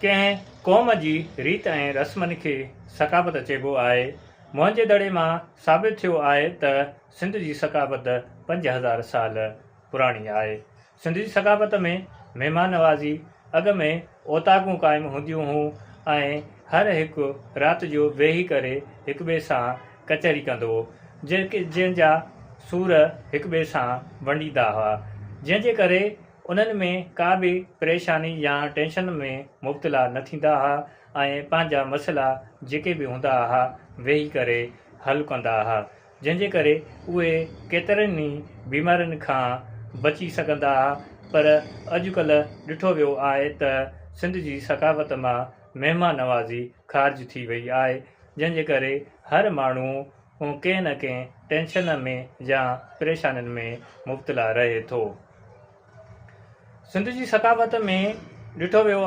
कंहिं क़ौम जी रीत ऐं रस्मनि खे सक़ाफ़त चइबो आहे। मुंहिंजे दड़े मां साबित थियो आहे त सिंध जी सक़ाफ़त 5000 साल पुराणी आहे। सिंध जी सक़ाफ़त में महिमान नवाज़ी अॻ में ओताकूं क़ाइमु हूंदियूं हुयूं ऐं हर हिकु राति जो वेही करे हिक ॿिए सां कचहरी कंदो हो, जंहिंजा सूर हिक ॿिए सां वंडींदा हुआ, जंहिंजे करे उन्हनि में का बि परेशानी या टेंशन में मुब्तला न थींदा हुआ ऐं पंहिंजा मसइला जेके बि हूंदा हुआ वेही करे हल कंदा हुआ, जंहिंजे करे उहे केतिरनि ई बीमारियुनि खां बची सघंदा हुआ। पर अॼुकल्ह ॾिठो वियो आहे त सिंध जी सक़ाफ़त मां महिमान नवाज़ी ख़ारिज थी वई आहे, जंहिंजे करे हर माण्हू कंहिं न कंहिं टेंशन में या परेशानियुनि में मुब्तला रहे थो। सिंध जी सक़ाफ़त में ॾिठो वियो